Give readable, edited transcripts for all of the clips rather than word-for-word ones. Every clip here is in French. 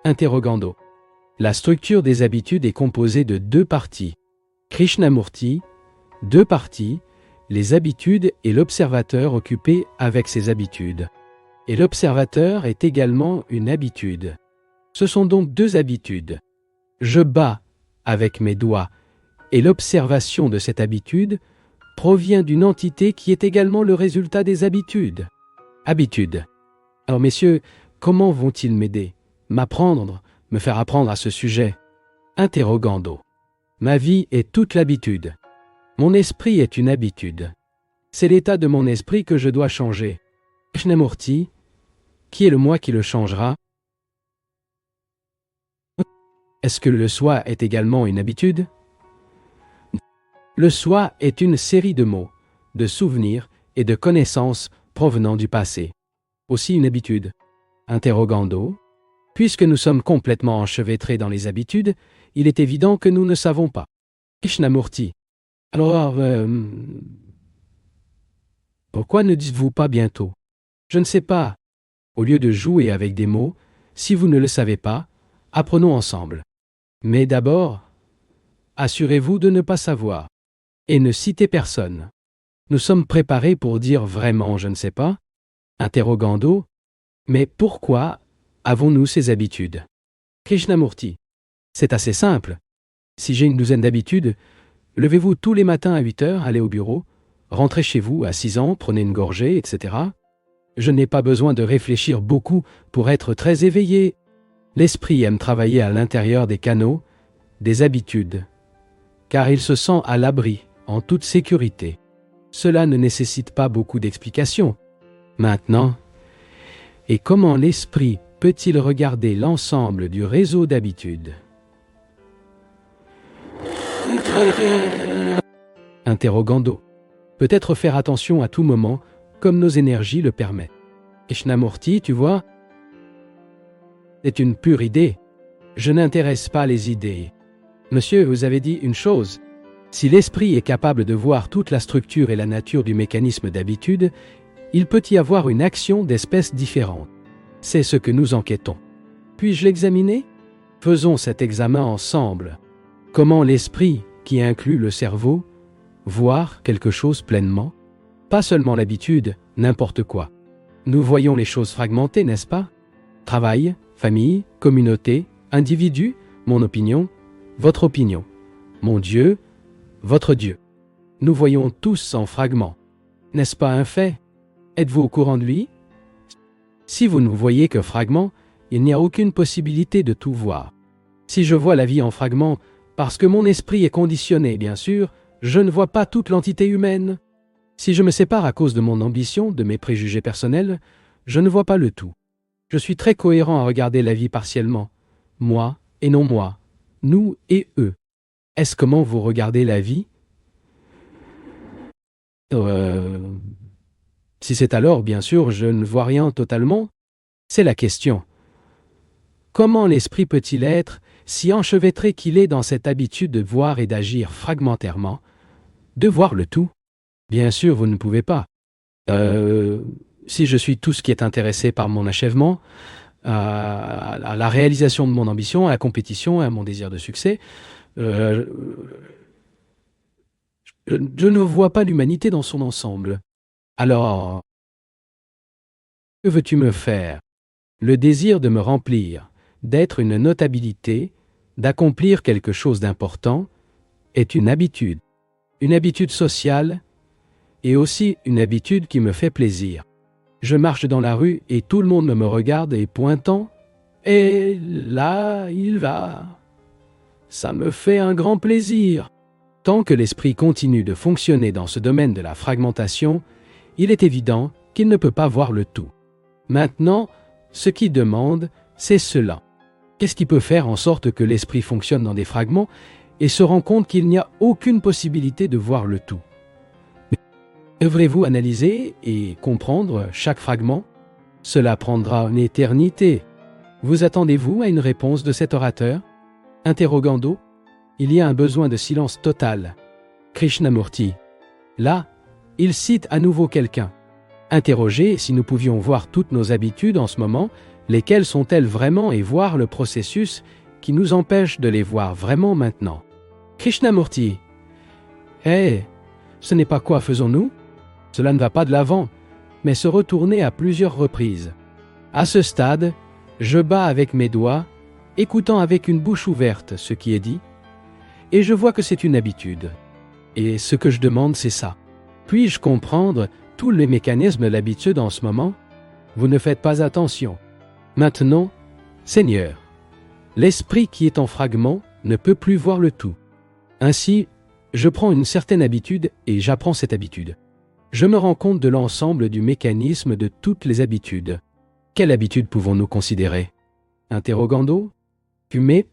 Interrogando. La structure des habitudes est composée de deux parties. Krishnamurti, deux parties, les habitudes et l'observateur occupé avec ces habitudes. Et l'observateur est également une habitude. Ce sont donc deux habitudes. Je bats avec mes doigts, et l'observation de cette habitude provient d'une entité qui est également le résultat des habitudes. Habitude. Alors messieurs, comment vont-ils m'aider, m'apprendre, me faire apprendre à ce sujet? Interrogando. Ma vie est toute l'habitude. Mon esprit est une habitude. C'est l'état de mon esprit que je dois changer. Krishnamurti, qui est le moi qui le changera? Est-ce que le soi est également une habitude? Le soi est une série de mots, de souvenirs et de connaissances provenant du passé. Aussi une habitude. Interrogando. Puisque nous sommes complètement enchevêtrés dans les habitudes, il est évident que nous ne savons pas. Krishnamurti. Alors, pourquoi ne dites-vous pas bientôt? Je ne sais pas. Au lieu de jouer avec des mots, si vous ne le savez pas, apprenons ensemble. Mais d'abord, assurez-vous de ne pas savoir. Et ne citez personne. Nous sommes préparés pour dire vraiment je ne sais pas? Interrogando. Mais pourquoi avons-nous ces habitudes? Krishnamurti. C'est assez simple. Si j'ai une douzaine d'habitudes, levez-vous tous les matins à 8 heures, allez au bureau, rentrez chez vous à 6 ans, prenez une gorgée, etc. Je n'ai pas besoin de réfléchir beaucoup pour être très éveillé. L'esprit aime travailler à l'intérieur des canaux, des habitudes, car il se sent à l'abri, en toute sécurité. Cela ne nécessite pas beaucoup d'explications. Maintenant, et comment l'esprit peut-il regarder l'ensemble du réseau d'habitudes? Interrogando. Peut-être faire attention à tout moment, comme nos énergies le permettent. Krishnamurti, tu vois, c'est une pure idée. Je n'intéresse pas les idées. Monsieur, vous avez dit une chose. Si l'esprit est capable de voir toute la structure et la nature du mécanisme d'habitude, il peut y avoir une action d'espèces différentes. C'est ce que nous enquêtons. Puis-je l'examiner? Faisons cet examen ensemble. Comment l'esprit, qui inclut le cerveau, voir quelque chose pleinement? Pas seulement l'habitude, n'importe quoi. Nous voyons les choses fragmentées, n'est-ce pas? Travail, famille, communauté, individu, mon opinion, votre opinion, mon Dieu, votre Dieu. Nous voyons tous en fragments. N'est-ce pas un fait? Êtes-vous au courant de lui? Si vous ne voyez que fragments, il n'y a aucune possibilité de tout voir. Si je vois la vie en fragments, parce que mon esprit est conditionné, bien sûr, je ne vois pas toute l'entité humaine. Si je me sépare à cause de mon ambition, de mes préjugés personnels, je ne vois pas le tout. Je suis très cohérent à regarder la vie partiellement. Moi et non moi. Nous et eux. Est-ce comment vous regardez la vie? Si c'est alors, bien sûr, je ne vois rien totalement. C'est la question. Comment l'esprit peut-il être si enchevêtré qu'il est dans cette habitude de voir et d'agir fragmentairement, de voir le tout? Bien sûr, vous ne pouvez pas. Si je suis tout ce qui est intéressé par mon achèvement, à la réalisation de mon ambition, à la compétition, à mon désir de succès, je ne vois pas l'humanité dans son ensemble. Alors, que veux-tu me faire? Le désir de me remplir, d'être une notabilité, d'accomplir quelque chose d'important, est une habitude sociale et aussi une habitude qui me fait plaisir. Je marche dans la rue et tout le monde me regarde et pointant, et là il va. Ça me fait un grand plaisir. Tant que l'esprit continue de fonctionner dans ce domaine de la fragmentation, il est évident qu'il ne peut pas voir le tout. Maintenant, ce qui demande, c'est cela. Qu'est-ce qui peut faire en sorte que l'esprit fonctionne dans des fragments et se rend compte qu'il n'y a aucune possibilité de voir le tout? Devrez-vous analyser et comprendre chaque fragment? Cela prendra une éternité. Vous attendez-vous à une réponse de cet orateur? Interrogando. Il y a un besoin de silence total. Krishnamurti. Là, il cite à nouveau quelqu'un. Interrogé si nous pouvions voir toutes nos habitudes en ce moment, Lesquelles sont-elles vraiment et voir le processus qui nous empêche de les voir vraiment maintenant. Krishnamurti. Ce n'est pas quoi faisons-nous? Cela ne va pas de l'avant, mais se retourner à plusieurs reprises. À ce stade, je bats avec mes doigts, écoutant avec une bouche ouverte ce qui est dit, et je vois que c'est une habitude. Et ce que je demande, c'est ça. Puis-je comprendre tous les mécanismes de l'habitude en ce moment? Vous ne faites pas attention. Maintenant, Seigneur, l'esprit qui est en fragment ne peut plus voir le tout. Ainsi, je prends une certaine habitude et j'apprends cette habitude. Je me rends compte de l'ensemble du mécanisme de toutes les habitudes. Quelle habitude pouvons-nous considérer? Interrogando? Fumer?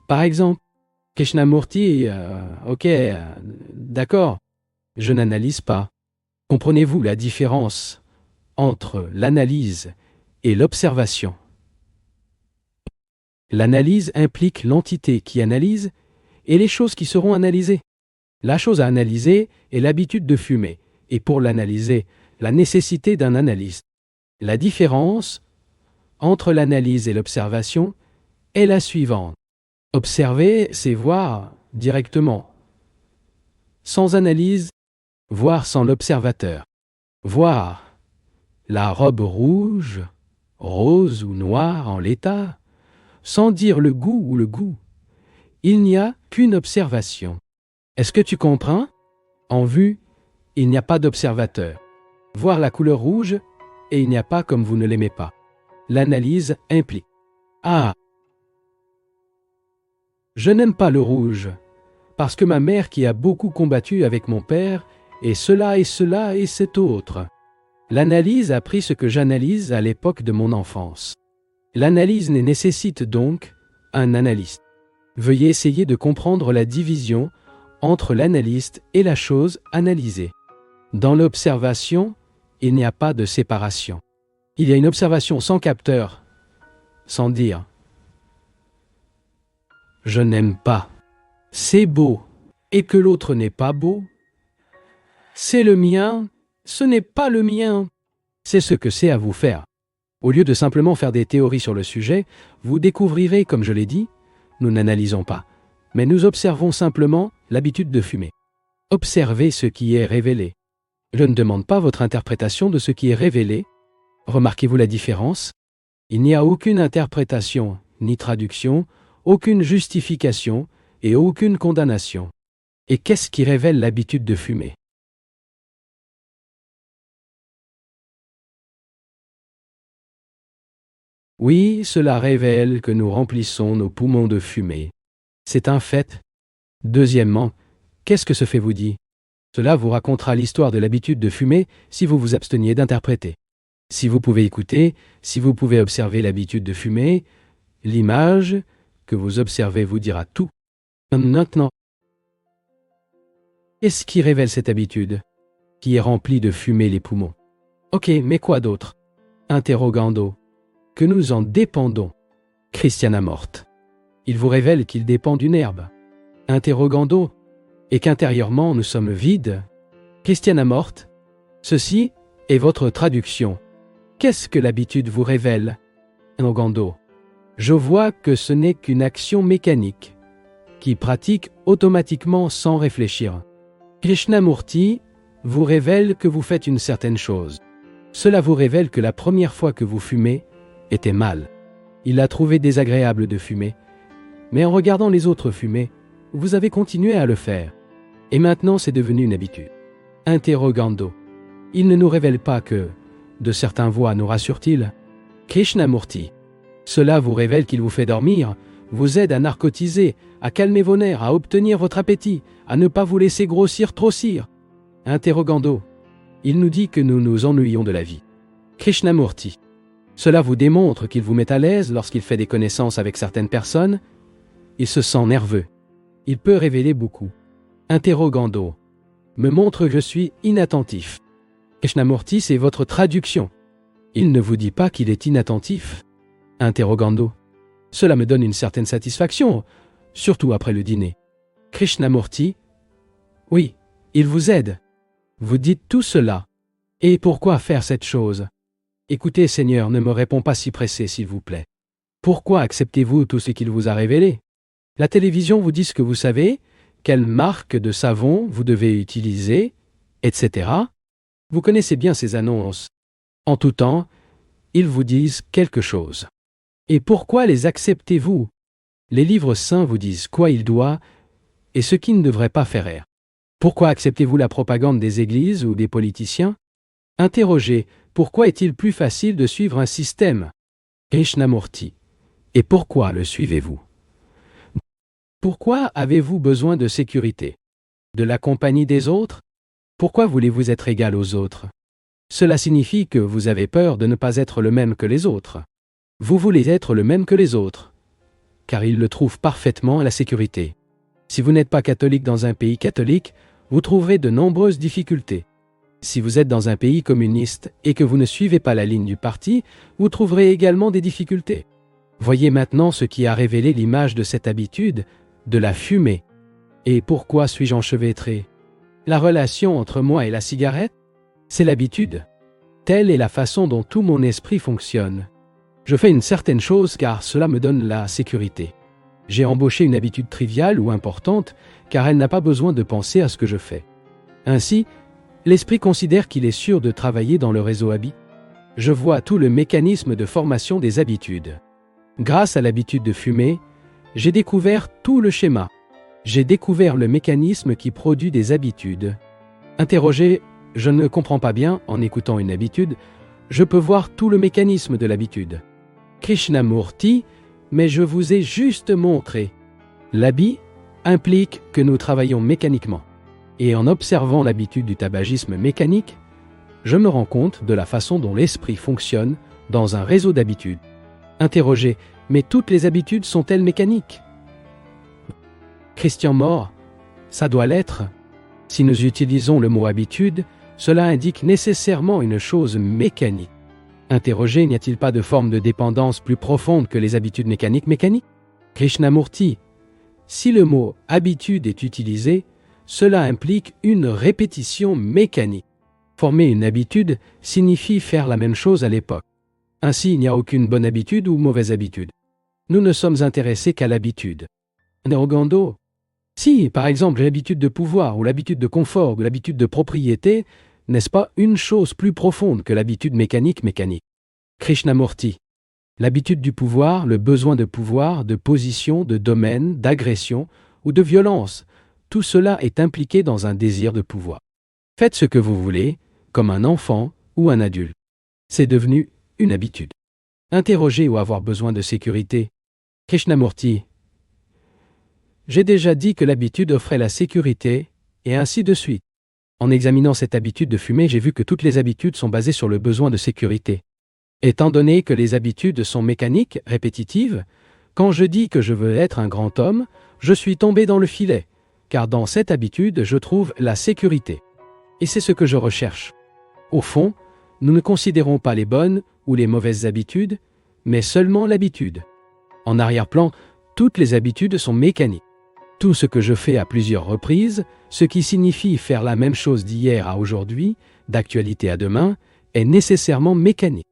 Par exemple? Krishnamurti, d'accord. Je n'analyse pas. Comprenez-vous la différence entre l'analyse et l'observation? L'analyse implique l'entité qui analyse et les choses qui seront analysées. La chose à analyser est l'habitude de fumer, et pour l'analyser, la nécessité d'un analyste. La différence entre l'analyse et l'observation est la suivante. Observer, c'est voir directement. Sans analyse, voir sans l'observateur. Voir la robe rouge, rose ou noire en l'état, sans dire le goût ou le goût. Il n'y a qu'une observation. Est-ce que tu comprends? En vue, il n'y a pas d'observateur. Voir la couleur rouge, et il n'y a pas comme vous ne l'aimez pas. L'analyse implique. Je n'aime pas le rouge, parce que ma mère qui a beaucoup combattu avec mon père, et cela et cela et cet autre. L'analyse a pris ce que j'analyse à l'époque de mon enfance. L'analyse nécessite donc un analyste. Veuillez essayer de comprendre la division entre l'analyste et la chose analysée. Dans l'observation, il n'y a pas de séparation. Il y a une observation sans capteur, sans dire « je n'aime pas ». C'est beau, et que l'autre n'est pas beau. C'est le mien, ce n'est pas le mien. C'est ce que c'est à vous faire. Au lieu de simplement faire des théories sur le sujet, vous découvrirez, comme je l'ai dit, nous n'analysons pas, mais nous observons simplement l'habitude de fumer. Observez ce qui est révélé. Je ne demande pas votre interprétation de ce qui est révélé. Remarquez-vous la différence? Il n'y a aucune interprétation, ni traduction, aucune justification et aucune condamnation. Et qu'est-ce qui révèle l'habitude de fumer? Oui, cela révèle que nous remplissons nos poumons de fumée. C'est un fait. Deuxièmement, qu'est-ce que ce fait vous dit? Cela vous racontera l'histoire de l'habitude de fumer si vous vous absteniez d'interpréter. Si vous pouvez écouter, si vous pouvez observer l'habitude de fumer, l'image que vous observez vous dira tout. Maintenant, qu'est-ce qui révèle cette habitude, qui est remplie de fumer les poumons? Ok, mais quoi d'autre? Interrogando. Que nous en dépendons. Christiana morte. Il vous révèle qu'il dépend d'une herbe. Interrogando. Et qu'intérieurement nous sommes vides. Christiana morte. Ceci est votre traduction. Qu'est-ce que l'habitude vous révèle? Interrogando. Je vois que ce n'est qu'une action mécanique, qui pratique automatiquement sans réfléchir. Krishnamurti vous révèle que vous faites une certaine chose. Cela vous révèle que la première fois que vous fumez était mal. Il a trouvé désagréable de fumer, mais en regardant les autres fumer, vous avez continué à le faire. Et maintenant c'est devenu une habitude. Interrogando. Il ne nous révèle pas que, de certaines voix nous rassure-t-il? Krishnamurti. Cela vous révèle qu'il vous fait dormir, vous aide à narcotiser, à calmer vos nerfs, à obtenir votre appétit, à ne pas vous laisser grossir trop cire. Interrogando. Il nous dit que nous nous ennuyons de la vie. Krishnamurti. Cela vous démontre qu'il vous met à l'aise lorsqu'il fait des connaissances avec certaines personnes. Il se sent nerveux. Il peut révéler beaucoup. Interrogando. Me montre que je suis inattentif. Krishnamurti, c'est votre traduction. Il ne vous dit pas qu'il est inattentif. Interrogando. Cela me donne une certaine satisfaction, surtout après le dîner. Krishnamurti. Oui, il vous aide. Vous dites tout cela. Et pourquoi faire cette chose? Écoutez, Seigneur, ne me réponds pas si pressé, s'il vous plaît. Pourquoi acceptez-vous tout ce qu'il vous a révélé? La télévision vous dit ce que vous savez, quelle marque de savon vous devez utiliser, etc. Vous connaissez bien ces annonces. En tout temps, ils vous disent quelque chose. Et pourquoi les acceptez-vous? Les livres saints vous disent quoi il doit et ce qui ne devrait pas faire. Pourquoi acceptez-vous la propagande des églises ou des politiciens? Interrogez, pourquoi est-il plus facile de suivre un système? Krishnamurti. Et pourquoi le suivez-vous? Pourquoi avez-vous besoin de sécurité? De la compagnie des autres? Pourquoi voulez-vous être égal aux autres? Cela signifie que vous avez peur de ne pas être le même que les autres. Vous voulez être le même que les autres, car ils le trouvent parfaitement, la sécurité. Si vous n'êtes pas catholique dans un pays catholique, vous trouverez de nombreuses difficultés. Si vous êtes dans un pays communiste et que vous ne suivez pas la ligne du parti, vous trouverez également des difficultés. Voyez maintenant ce qui a révélé l'image de cette habitude, de la fumée. Et pourquoi suis-je enchevêtré? La relation entre moi et la cigarette? C'est l'habitude. Telle est la façon dont tout mon esprit fonctionne. Je fais une certaine chose car cela me donne la sécurité. J'ai embauché une habitude triviale ou importante car elle n'a pas besoin de penser à ce que je fais. Ainsi, l'esprit considère qu'il est sûr de travailler dans le réseau habit. Je vois tout le mécanisme de formation des habitudes. Grâce à l'habitude de fumer, j'ai découvert tout le schéma. J'ai découvert le mécanisme qui produit des habitudes. Interrogé, je ne comprends pas bien en écoutant une habitude, je peux voir tout le mécanisme de l'habitude. Krishnamurti, mais je vous ai juste montré. L'habit implique que nous travaillons mécaniquement. Et en observant l'habitude du tabagisme mécanique, je me rends compte de la façon dont l'esprit fonctionne dans un réseau d'habitudes. Interrogé, mais toutes les habitudes sont-elles mécaniques? Christian Moore, ça doit l'être. Si nous utilisons le mot habitude, cela indique nécessairement une chose mécanique. Interrogé, n'y a-t-il pas de forme de dépendance plus profonde que les habitudes mécaniques? Krishnamurti, si le mot habitude est utilisé, cela implique une répétition mécanique. Former une habitude signifie faire la même chose à l'époque. Ainsi, il n'y a aucune bonne habitude ou mauvaise habitude. Nous ne sommes intéressés qu'à l'habitude. Nerogando. Si, par exemple, l'habitude de pouvoir ou l'habitude de confort ou l'habitude de propriété, n'est-ce pas une chose plus profonde que l'habitude mécanique? Krishnamurti. L'habitude du pouvoir, le besoin de pouvoir, de position, de domaine, d'agression ou de violence, tout cela est impliqué dans un désir de pouvoir. Faites ce que vous voulez, comme un enfant ou un adulte. C'est devenu une habitude. Interroger ou avoir besoin de sécurité. Krishnamurti. J'ai déjà dit que l'habitude offrait la sécurité, et ainsi de suite. En examinant cette habitude de fumer, j'ai vu que toutes les habitudes sont basées sur le besoin de sécurité. Étant donné que les habitudes sont mécaniques, répétitives, quand je dis que je veux être un grand homme, je suis tombé dans le filet, car dans cette habitude, je trouve la sécurité. Et c'est ce que je recherche. Au fond, nous ne considérons pas les bonnes ou les mauvaises habitudes, mais seulement l'habitude. En arrière-plan, toutes les habitudes sont mécaniques. Tout ce que je fais à plusieurs reprises, ce qui signifie faire la même chose d'hier à aujourd'hui, d'actualité à demain, est nécessairement mécanique.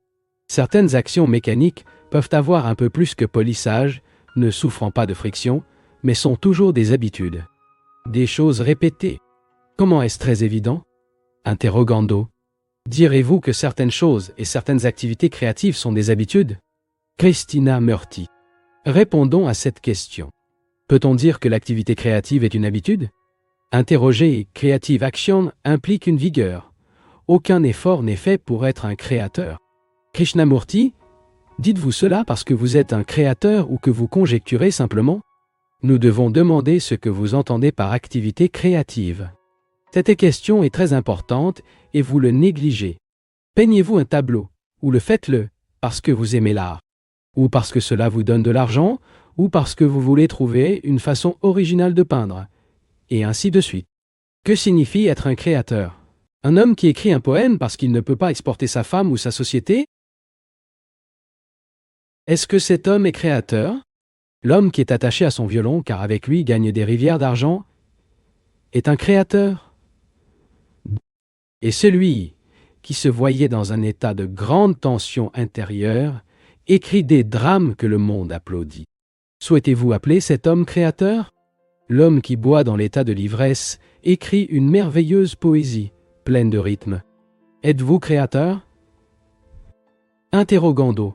Certaines actions mécaniques peuvent avoir un peu plus que polissage, ne souffrant pas de friction, mais sont toujours des habitudes. Des choses répétées. Comment est-ce très évident? Interrogando. Direz-vous que certaines choses et certaines activités créatives sont des habitudes? Krishnamurti. Répondons à cette question. Peut-on dire que l'activité créative est une habitude? Interroger creative action implique une vigueur. Aucun effort n'est fait pour être un créateur. Krishnamurti, dites-vous cela parce que vous êtes un créateur ou que vous conjecturez simplement? Nous devons demander ce que vous entendez par activité créative. Cette question est très importante et vous le négligez. Peignez-vous un tableau, ou le faites-le parce que vous aimez l'art, ou parce que cela vous donne de l'argent, ou parce que vous voulez trouver une façon originale de peindre, et ainsi de suite. Que signifie être un créateur? Un homme qui écrit un poème parce qu'il ne peut pas exporter sa femme ou sa société? Est-ce que cet homme est créateur? L'homme qui est attaché à son violon car avec lui gagne des rivières d'argent est un créateur? Et celui qui se voyait dans un état de grande tension intérieure, écrit des drames que le monde applaudit. Souhaitez-vous appeler cet homme créateur? L'homme qui boit dans l'état de l'ivresse écrit une merveilleuse poésie, pleine de rythme. Êtes-vous créateur? Interrogando.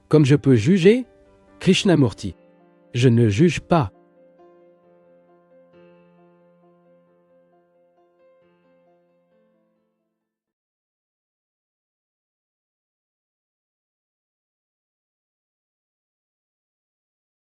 Comme je peux juger? Krishnamurti. Je ne juge pas,